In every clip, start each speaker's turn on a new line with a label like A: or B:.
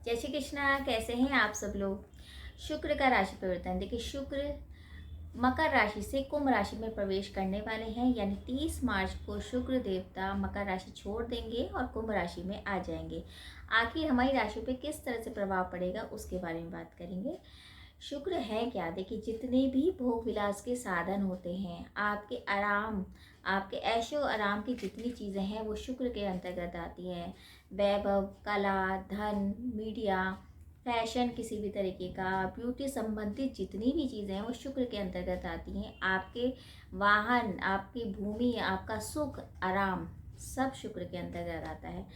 A: जय श्री कृष्णा। कैसे हैं आप सब लोग। शुक्र का राशि परिवर्तन देखिए, शुक्र मकर राशि से कुंभ राशि में प्रवेश करने वाले हैं, यानी 30 मार्च को शुक्र देवता मकर राशि छोड़ देंगे और कुंभ राशि में आ जाएंगे। आखिर हमारी राशि पे किस तरह से प्रभाव पड़ेगा उसके बारे में बात करेंगे। शुक्र है क्या, देखिए जितने भी भोग विलास के साधन होते हैं, आपके आराम, आपके ऐशो आराम की जितनी चीज़ें हैं वो शुक्र के अंतर्गत आती हैं। वैभव, कला, धन, मीडिया, फैशन, किसी भी तरीके का ब्यूटी संबंधित जितनी भी चीज़ें हैं वो शुक्र के अंतर्गत आती हैं। आपके वाहन, आपकी भूमि, आपका सुख, आराम, सब शुक्र के अंतर्गत आता है।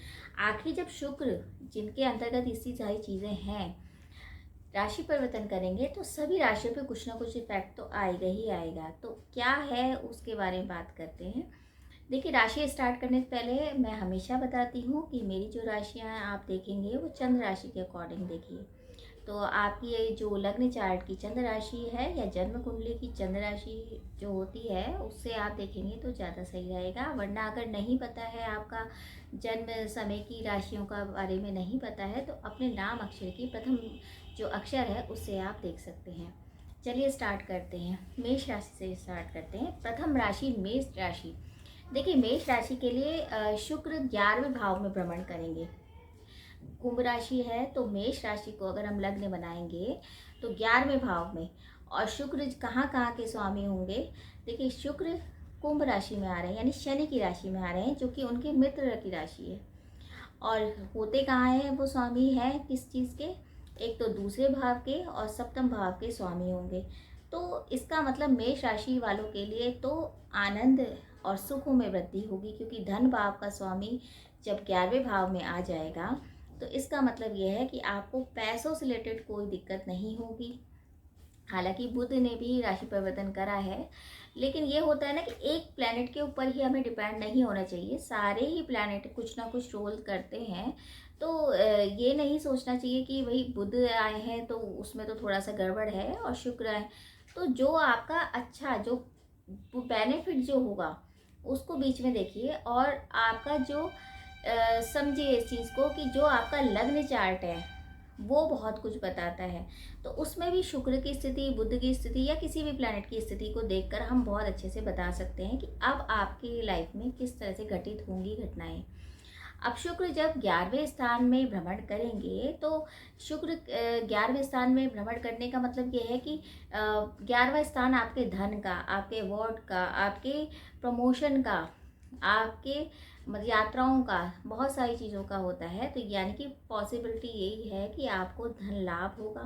A: आखिर जब शुक्र, जिनके अंतर्गत इसी सारी चीज़ें हैं, राशि परिवर्तन करेंगे तो सभी राशियों पे कुछ ना कुछ इफेक्ट तो आएगा ही आएगा। तो क्या है उसके बारे में बात करते हैं। देखिए, राशि स्टार्ट करने से पहले मैं हमेशा बताती हूँ कि मेरी जो राशियाँ आप देखेंगे वो चंद्र राशि के अकॉर्डिंग देखिए। तो आपकी ये जो लग्न चार्ट की चंद्र राशि है या जन्म कुंडली की चंद्र राशि जो होती है उससे आप देखेंगे तो ज़्यादा सही रहेगा। वरना अगर नहीं पता है, आपका जन्म समय की राशियों का बारे में नहीं पता है, तो अपने नाम अक्षर की प्रथम जो अक्षर है उससे आप देख सकते हैं। चलिए स्टार्ट करते हैं। मेष राशि से स्टार्ट करते हैं। प्रथम राशि मेष राशि। देखिए, मेष राशि के लिए शुक्र 11वें भाव में भ्रमण करेंगे। कुंभ राशि है तो मेष राशि को अगर हम लग्न बनाएंगे तो 11वें भाव में, और शुक्र कहाँ कहाँ के स्वामी होंगे। देखिए, शुक्र कुंभ राशि में आ रहे हैं, यानी शनि की राशि में आ रहे हैं, जो कि उनके मित्र की राशि है। और होते कहाँ हैं वो स्वामी हैं किस चीज़ के, एक तो दूसरे भाव के और सप्तम भाव के स्वामी होंगे। तो इसका मतलब मेष राशि वालों के लिए तो आनंद और सुखों में वृद्धि होगी, क्योंकि धन भाव का स्वामी जब 11वें भाव में आ जाएगा तो इसका मतलब यह है कि आपको पैसों से रिलेटेड कोई दिक्कत नहीं होगी। हालांकि बुध ने भी राशि परिवर्तन करा है, लेकिन ये होता है ना कि एक प्लैनेट के ऊपर ही हमें डिपेंड नहीं होना चाहिए। सारे ही प्लैनेट कुछ ना कुछ रोल करते हैं। तो ये नहीं सोचना चाहिए कि भाई बुध आए हैं तो उसमें तो थोड़ा सा गड़बड़ है और शुक्र आए। तो जो आपका अच्छा, जो बेनिफिट जो होगा उसको बीच में देखिए, और आपका जो समझिए इस चीज़ को कि जो आपका लग्न चार्ट है वो बहुत कुछ बताता है। तो उसमें भी शुक्र की स्थिति, बुध की स्थिति या किसी भी प्लैनेट की स्थिति को देखकर हम बहुत अच्छे से बता सकते हैं कि अब आपकी लाइफ में किस तरह से घटित होंगी घटनाएं। अब शुक्र जब 11वें स्थान में भ्रमण करेंगे तो शुक्र 11वें स्थान में भ्रमण करने का मतलब ये है कि 11वां स्थान आपके धन का, आपके अवार्ड का, आपके प्रमोशन का, आपके यात्राओं का, बहुत सारी चीज़ों का होता है। तो यानी कि पॉसिबिलिटी यही है कि आपको धन लाभ होगा,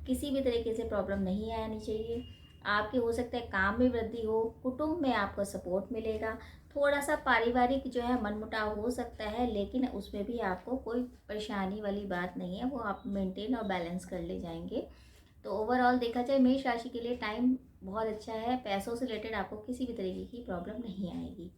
A: किसी भी तरीके से प्रॉब्लम नहीं आनी चाहिए। आपके हो सकता है काम में वृद्धि हो, कुटुंब में आपको सपोर्ट मिलेगा। थोड़ा सा पारिवारिक जो है मनमुटाव हो सकता है, लेकिन उसमें भी आपको कोई परेशानी वाली बात नहीं है, वो आप मेंटेन और बैलेंस कर ले जाएंगे। तो ओवरऑल देखा जाए मेष राशि के लिए टाइम बहुत अच्छा है। पैसों से रिलेटेड आपको किसी भी तरीके की प्रॉब्लम नहीं आएगी।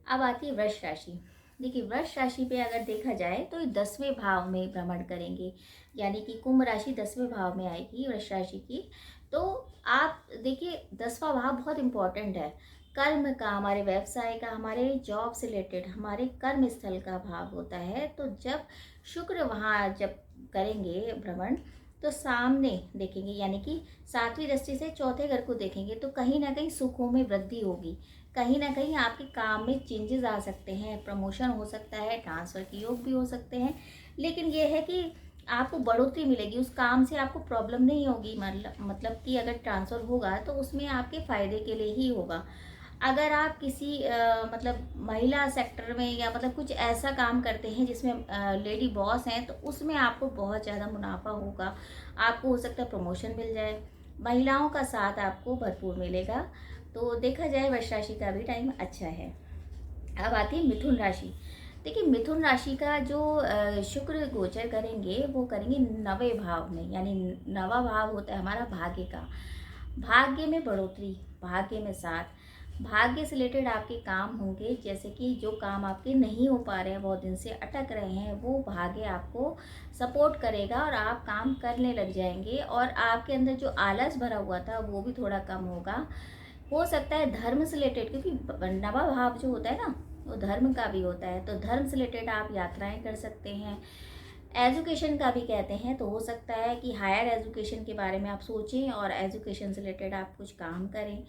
A: अब आती है वृष राशि। देखिए, वृष राशि पे अगर देखा जाए तो ये 10वें भाव में भ्रमण करेंगे, यानी कि कुंभ राशि 10वें भाव में आएगी वृष राशि की। तो आप देखिए, 10वां भाव बहुत इंपॉर्टेंट है। कर्म का, हमारे व्यवसाय का, हमारे जॉब से रिलेटेड, हमारे कर्म स्थल का भाव होता है। तो जब शुक्र वहाँ जब करेंगे भ्रमण तो सामने देखेंगे, यानी कि 7वीं दृष्टि से चौथे घर को देखेंगे, तो कहीं ना कहीं सुखों में वृद्धि होगी। कहीं ना कहीं आपके काम में चेंजेस आ सकते हैं, प्रमोशन हो सकता है, ट्रांसफ़र के योग भी हो सकते हैं। लेकिन ये है कि आपको बढ़ोतरी मिलेगी, उस काम से आपको प्रॉब्लम नहीं होगी। मतलब कि अगर ट्रांसफ़र होगा तो उसमें आपके फ़ायदे के लिए ही होगा। अगर आप किसी मतलब महिला सेक्टर में या मतलब कुछ ऐसा काम करते हैं जिसमें लेडी बॉस हैं, तो उसमें आपको बहुत ज़्यादा मुनाफा होगा। आपको हो सकता है प्रमोशन मिल जाए, महिलाओं का साथ आपको भरपूर मिलेगा। तो देखा जाए वृष राशि का भी टाइम अच्छा है। अब आती है मिथुन राशि। देखिए, मिथुन राशि का जो शुक्र गोचर करेंगे वो करेंगे 9वें भाव में, यानी 9वां भाव होता है हमारा भाग्य का। भाग्य में बढ़ोतरी, भाग्य में साथ, भाग्य से रिलेटेड आपके काम होंगे। जैसे कि जो काम आपके नहीं हो पा रहे हैं, बहुत दिन से अटक रहे हैं, वो भाग्य आपको सपोर्ट करेगा और आप काम करने लग जाएंगे। और आपके अंदर जो आलस भरा हुआ था वो भी थोड़ा कम होगा। हो सकता है धर्म से रिलेटेड, क्योंकि 9वां भाव जो होता है ना वो धर्म का भी होता है, तो धर्म से रिलेटेड आप यात्राएं कर सकते हैं। एजुकेशन का भी कहते हैं, तो हो सकता है कि हायर एजुकेशन के बारे में आप सोचें और एजुकेशन से रिलेटेड आप कुछ काम करें।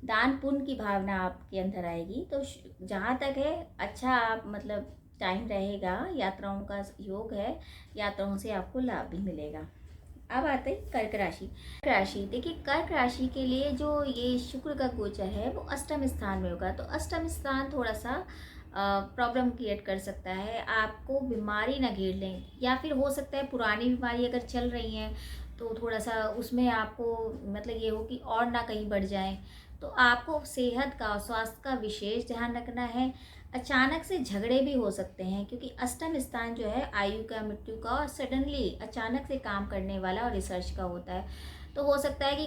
A: दान पुण्य की भावना आपके अंदर आएगी। तो जहाँ तक है अच्छा आप मतलब टाइम रहेगा, यात्राओं का योग है, यात्राओं से आपको लाभ भी मिलेगा। अब आते हैं कर्क राशि। कर्क राशि, देखिए कर्क राशि के लिए जो ये शुक्र का गोचर है वो अष्टम स्थान में होगा। तो अष्टम स्थान थोड़ा सा प्रॉब्लम क्रिएट कर सकता है, आपको बीमारी ना घेर लें, या फिर हो सकता है पुरानी बीमारी अगर चल रही हैं तो थोड़ा सा उसमें आपको मतलब ये हो कि और ना कहीं बढ़ जाए। तो आपको सेहत का, स्वास्थ्य का विशेष ध्यान रखना है। अचानक से झगड़े भी हो सकते हैं, क्योंकि अष्टम स्थान जो है आयु का, मृत्यु का और सडनली अचानक से काम करने वाला और रिसर्च का होता है। तो हो सकता है कि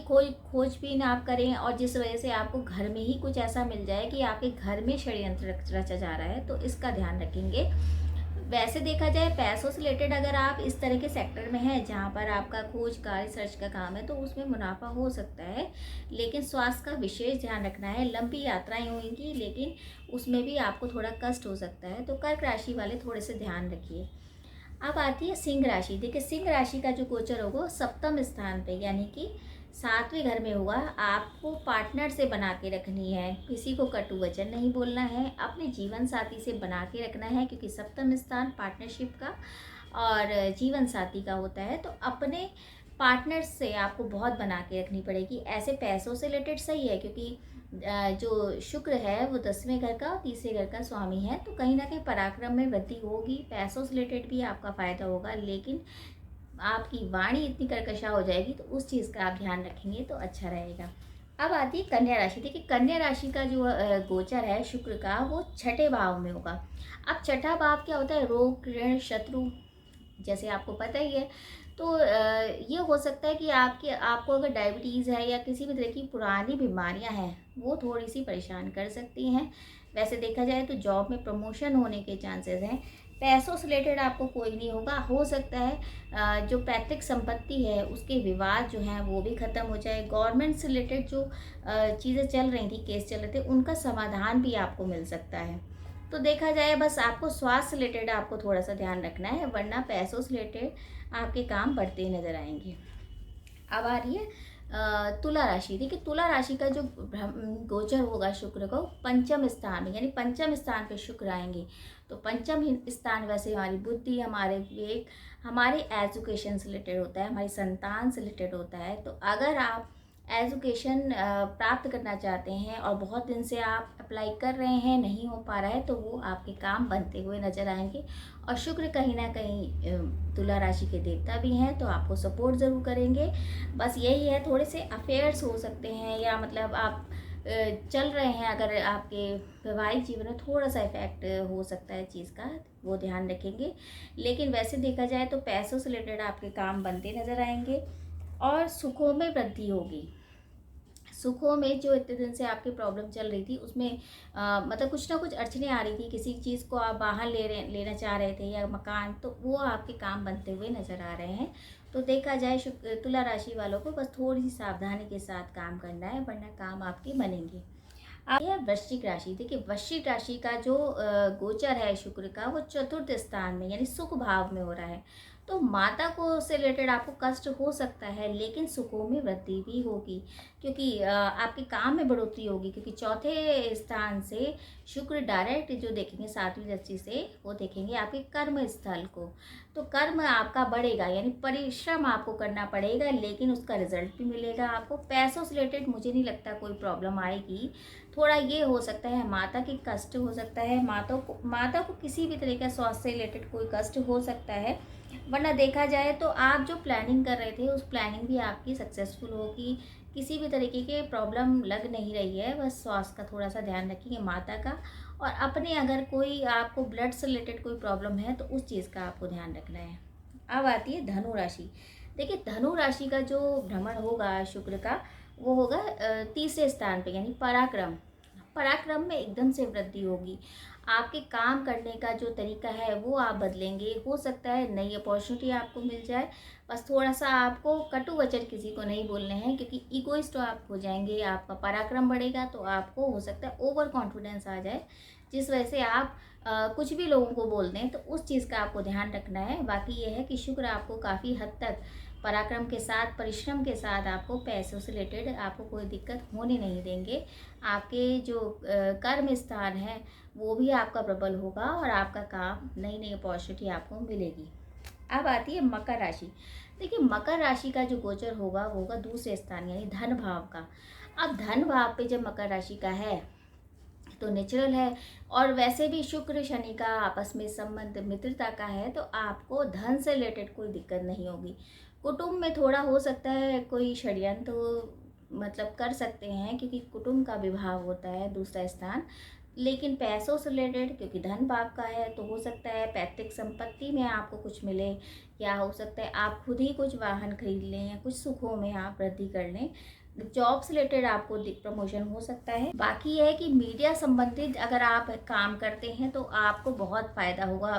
A: खोजबीन आप करें और जिस वजह से आपको घर में ही कुछ ऐसा मिल जाए कि आपके घर में षड्यंत्र रचा जा रहा है, तो इसका ध्यान रखेंगे। वैसे देखा जाए पैसों से रिलेटेड अगर आप इस तरह के सेक्टर में हैं जहाँ पर आपका खोज का, रिसर्च का काम है, तो उसमें मुनाफा हो सकता है, लेकिन स्वास्थ्य का विशेष ध्यान रखना है। लंबी यात्राएं होंगी लेकिन उसमें भी आपको थोड़ा कष्ट हो सकता है, तो कर्क राशि वाले थोड़े से ध्यान रखिए। अब आती है सिंह राशि। देखिए सिंह राशि का जो गोचर होगा सप्तम स्थान पे, यानी कि 7वें घर में होगा। आपको पार्टनर से बना के रखनी है, किसी को कटु वचन नहीं बोलना है, अपने जीवन साथी से बना के रखना है, क्योंकि सप्तम स्थान पार्टनरशिप का और जीवन साथी का होता है। तो अपने पार्टनर से आपको बहुत बना के रखनी पड़ेगी। ऐसे पैसों से रिलेटेड सही है, क्योंकि जो शुक्र है वो 10वें घर का और 30वें घर का स्वामी है, तो कहीं ना कहीं पराक्रम में वृद्धि होगी, पैसों से रिलेटेड भी आपका फायदा होगा, लेकिन आपकी वाणी इतनी कर्कशा हो जाएगी तो उस चीज़ का आप ध्यान रखेंगे तो अच्छा रहेगा। अब आती है कन्या राशि। देखिए कन्या राशि का जो गोचर है शुक्र का, वो छठे भाव में होगा। अब छठा भाव क्या होता है? रोग, ऋण, शत्रु, जैसे आपको पता ही है। तो ये हो सकता है कि आपको अगर डायबिटीज़ है या किसी भी तरह की पुरानी बीमारियां हैं, वो थोड़ी सी परेशान कर सकती हैं। वैसे देखा जाए तो जॉब में प्रमोशन होने के चांसेस हैं। पैसों से रिलेटेड आपको कोई नहीं होगा। हो सकता है जो पैतृक संपत्ति है उसके विवाद जो हैं वो भी ख़त्म हो जाए। गवर्नमेंट से रिलेटेड जो चीज़ें चल रही थी, केस चल रहे थे, उनका समाधान भी आपको मिल सकता है। तो देखा जाए बस आपको स्वास्थ्य से रिलेटेड आपको थोड़ा सा ध्यान रखना है, वरना पैसों से रिलेटेड आपके काम बढ़ते ही नजर आएंगे। अब आ रही है तुला राशि। देखिए तुला राशि का जो गोचर होगा शुक्र को पंचम स्थान में, यानी पंचम स्थान पे शुक्र आएंगे। तो पंचम स्थान वैसे हमारी बुद्धि, हमारे विवेक, हमारे एजुकेशन से रिलेटेड होता है, हमारी संतान से रिलेटेड होता है। तो अगर आप एजुकेशन प्राप्त करना चाहते हैं और बहुत दिन से आप अप्लाई कर रहे हैं, नहीं हो पा रहा है, तो वो आपके काम बनते हुए नजर आएंगे। और शुक्र कहीं ना कहीं तुला राशि के देवता भी हैं, तो आपको सपोर्ट ज़रूर करेंगे। बस यही है, थोड़े से अफेयर्स हो सकते हैं, या मतलब आप चल रहे हैं, अगर आपके वैवाहिक जीवन में थोड़ा सा इफेक्ट हो सकता है चीज़ का, वो ध्यान रखेंगे। लेकिन वैसे देखा जाए तो पैसों से रिलेटेड आपके काम बनते नजर आएंगे और सुखों में वृद्धि होगी। सुखों में जो इतने दिन से आपकी प्रॉब्लम चल रही थी उसमें मतलब कुछ ना कुछ अड़चने आ रही थी, किसी चीज़ को आप बाहर लेना चाह रहे थे या मकान, तो वो आपके काम बनते हुए नज़र आ रहे हैं। तो देखा जाए तुला राशि वालों को बस थोड़ी सी सावधानी के साथ काम करना है, वरना काम आपके बनेंगे। अब है वृश्चिक राशि। देखिए वृश्चिक राशि का जो गोचर है शुक्र का, वो चतुर्थ स्थान में यानी सुख भाव में हो रहा है। तो माता को से रिलेटेड आपको कष्ट हो सकता है, लेकिन सुखों में वृद्धि भी होगी, क्योंकि आपके काम में बढ़ोतरी होगी, क्योंकि चौथे स्थान से शुक्र डायरेक्ट जो देखेंगे 7वीं दृष्टि से, वो देखेंगे आपके कर्म स्थल को। तो कर्म आपका बढ़ेगा, यानी परिश्रम आपको करना पड़ेगा, लेकिन उसका रिजल्ट भी मिलेगा आपको। पैसों से रिलेटेड मुझे नहीं लगता कोई प्रॉब्लम आएगी। थोड़ा ये हो सकता है माता की कष्ट हो सकता है, माता को किसी भी तरह का स्वास्थ्य से रिलेटेड कोई कष्ट हो सकता है, वरना देखा जाए तो आप जो प्लानिंग कर रहे थे उस प्लानिंग भी आपकी सक्सेसफुल होगी। किसी भी तरीके के प्रॉब्लम लग नहीं रही है, बस स्वास्थ्य का थोड़ा सा ध्यान रखिए माता का। और अपने अगर कोई आपको ब्लड से रिलेटेड कोई प्रॉब्लम है तो उस चीज़ का आपको ध्यान रखना है। अब आती है धनु राशि। देखिए धनु राशि का जो भ्रमण होगा शुक्र का, वो होगा तीसरे स्थान पे, यानी पराक्रम। पराक्रम में एकदम से वृद्धि होगी। आपके काम करने का जो तरीका है वो आप बदलेंगे। हो सकता है नई अपॉर्चुनिटी आपको मिल जाए। बस थोड़ा सा आपको कटु वचन किसी को नहीं बोलने हैं, क्योंकि ईगोइस्ट आप हो जाएंगे। आपका पराक्रम बढ़ेगा तो आपको हो सकता है ओवर कॉन्फिडेंस आ जाए, जिस वजह से आप कुछ भी लोगों को बोल दें, तो उस चीज़ का आपको ध्यान रखना है। बाकी ये है कि शुक्र आपको काफ़ी हद तक पराक्रम के साथ, परिश्रम के साथ आपको पैसों से रिलेटेड आपको कोई दिक्कत होने नहीं देंगे। आपके जो कर्म स्थान है वो भी आपका प्रबल होगा और आपका काम, नई नई अपॉर्चुनिटी आपको मिलेगी। अब आती है मकर राशि। देखिए, मकर राशि का जो गोचर होगा वो होगा दूसरे स्थान यानी धन भाव का। अब धन भाव पे जब मकर राशि का है तो नेचुरल है, और वैसे भी शुक्र शनि का आपस में संबंध मित्रता का है, तो आपको धन से रिलेटेड कोई दिक्कत नहीं होगी। कुटुंब में थोड़ा हो सकता है कोई षड्यंत्र तो मतलब कर सकते हैं, क्योंकि कुटुंब का विभाव होता है दूसरा स्थान। लेकिन पैसों से रिलेटेड, क्योंकि धन पाप का है, तो हो सकता है पैतृक संपत्ति में आपको कुछ मिले, या हो सकता है आप खुद ही कुछ वाहन खरीद लें, या कुछ सुखों में आप वृद्धि कर लें। जॉब से रिलेटेड आपको प्रमोशन हो सकता है। बाकी यह है कि मीडिया संबंधित अगर आप काम करते हैं तो आपको बहुत फ़ायदा होगा,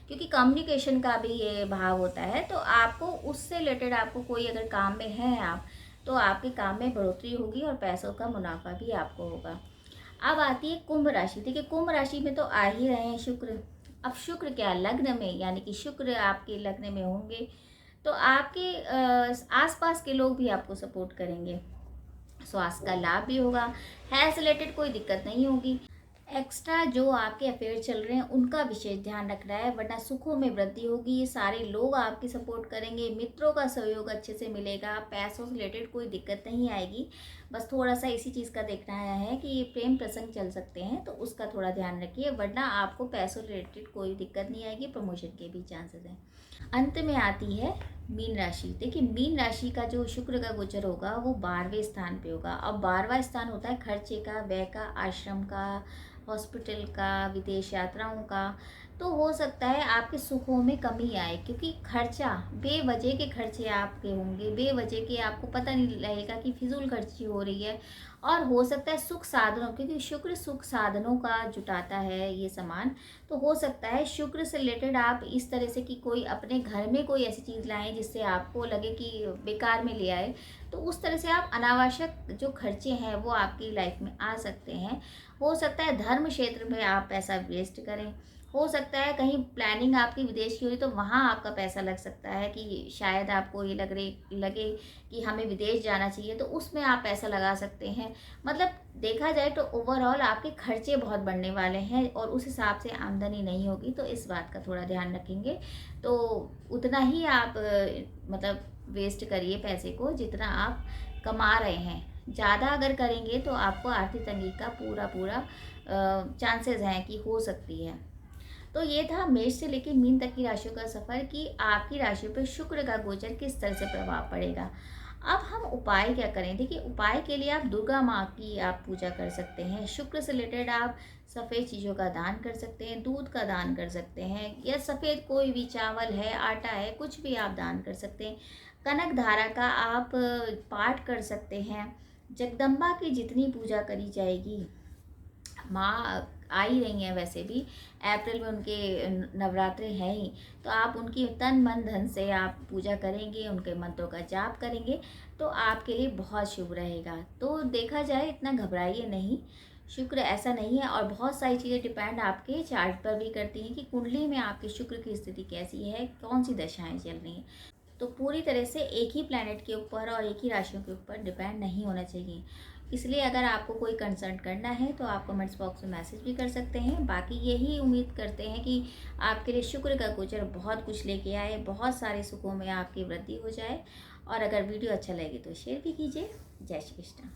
A: क्योंकि कम्युनिकेशन का भी ये भाव होता है। तो आपको उससे रिलेटेड, आपको कोई अगर काम में हैं आप, तो आपके काम में बढ़ोतरी होगी और पैसों का मुनाफा भी आपको होगा। अब आती है कुंभ राशि। देखिए, कुंभ राशि में तो आ ही रहे हैं शुक्र। अब शुक्र क्या, लग्न में, यानी कि शुक्र आपके लग्न में होंगे तो आपके आसपास के लोग भी आपको सपोर्ट करेंगे। स्वास्थ्य का लाभ भी होगा, हेल्थ से रिलेटेड कोई दिक्कत नहीं होगी। एक्स्ट्रा जो आपके अफेयर चल रहे हैं उनका विशेष ध्यान रखना है, वरना सुखों में वृद्धि होगी। ये सारे लोग आपकी सपोर्ट करेंगे, मित्रों का सहयोग अच्छे से मिलेगा, पैसों से रिलेटेड कोई दिक्कत नहीं आएगी। बस थोड़ा सा इसी चीज़ का देखना है कि ये प्रेम प्रसंग चल सकते हैं, तो उसका थोड़ा ध्यान रखिए, वरना आपको पैसों रिलेटेड कोई दिक्कत नहीं आएगी। प्रमोशन के भी चांसेस हैं। अंत में आती है मीन राशि। देखिए, मीन राशि का जो शुक्र का गोचर होगा वो 12वें स्थान पे होगा। अब 12वां स्थान होता है खर्चे का, व्यय का, आश्रम का, हॉस्पिटल का, विदेश यात्राओं का। तो हो सकता है आपके सुखों में कमी आए, क्योंकि खर्चा, बेवजह के खर्चे आपके होंगे, बेवजह के आपको पता नहीं लगेगा कि फिजूल खर्ची हो रही है। और हो सकता है सुख साधनों, क्योंकि शुक्र सुख साधनों का जुटाता है ये सामान, तो हो सकता है शुक्र से रिलेटेड आप इस तरह से कि कोई अपने घर में कोई ऐसी चीज़ लाएं जिससे आपको लगे कि बेकार में ले आए, तो उस तरह से आप अनावश्यक जो खर्चे हैं वो आपकी लाइफ में आ सकते हैं। हो सकता है धर्म क्षेत्र में आप पैसा वेस्ट करें, हो सकता है कहीं प्लानिंग आपकी विदेश की हुई तो वहाँ आपका पैसा लग सकता है, कि शायद आपको ये लगे कि हमें विदेश जाना चाहिए, तो उसमें आप पैसा लगा सकते हैं। मतलब देखा जाए तो ओवरऑल आपके खर्चे बहुत बढ़ने वाले हैं और उस हिसाब से आमदनी नहीं होगी, तो इस बात का थोड़ा ध्यान रखेंगे। तो उतना ही आप मतलब वेस्ट करिए पैसे को जितना आप कमा रहे हैं। ज़्यादा अगर करेंगे तो आपको आर्थिक तंगी का पूरा चांसेस हैं कि हो सकती है। तो ये था मेष से लेकर मीन तक की राशियों का सफर, कि आपकी राशियों पर शुक्र का गोचर किस तरह से प्रभाव पड़ेगा। अब हम उपाय क्या करें। देखिए, उपाय के लिए आप दुर्गा माँ की आप पूजा कर सकते हैं। शुक्र से रिलेटेड आप सफ़ेद चीज़ों का दान कर सकते हैं, दूध का दान कर सकते हैं, या सफ़ेद कोई भी चावल है, आटा है, कुछ भी आप दान कर सकते हैं। कनक धारा का आप पाठ कर सकते हैं। जगदम्बा की जितनी पूजा करी जाएगी, माँ आ ही रही हैं, वैसे भी अप्रैल में उनके नवरात्रे हैं ही, तो आप उनकी तन मन धन से आप पूजा करेंगे, उनके मंत्रों का जाप करेंगे, तो आपके लिए बहुत शुभ रहेगा। तो देखा जाए इतना घबराइए नहीं, शुक्र ऐसा नहीं है। और बहुत सारी चीज़ें डिपेंड आपके चार्ट पर भी करती हैं कि कुंडली में आपके शुक्र की स्थिति कैसी है, कौन सी दशाएं चल रही हैं। तो पूरी तरह से एक ही प्लैनेट के ऊपर और एक ही राशियों के ऊपर डिपेंड नहीं होना चाहिए। इसलिए अगर आपको कोई कंसल्ट करना है तो आप कमेंट्स बॉक्स में मैसेज भी कर सकते हैं। बाकी यही उम्मीद करते हैं कि आपके लिए शुक्र का गोचर बहुत कुछ लेके आए, बहुत सारे सुखों में आपकी वृद्धि हो जाए। और अगर वीडियो अच्छा लगे तो शेयर भी कीजिए। जय श्री कृष्ण।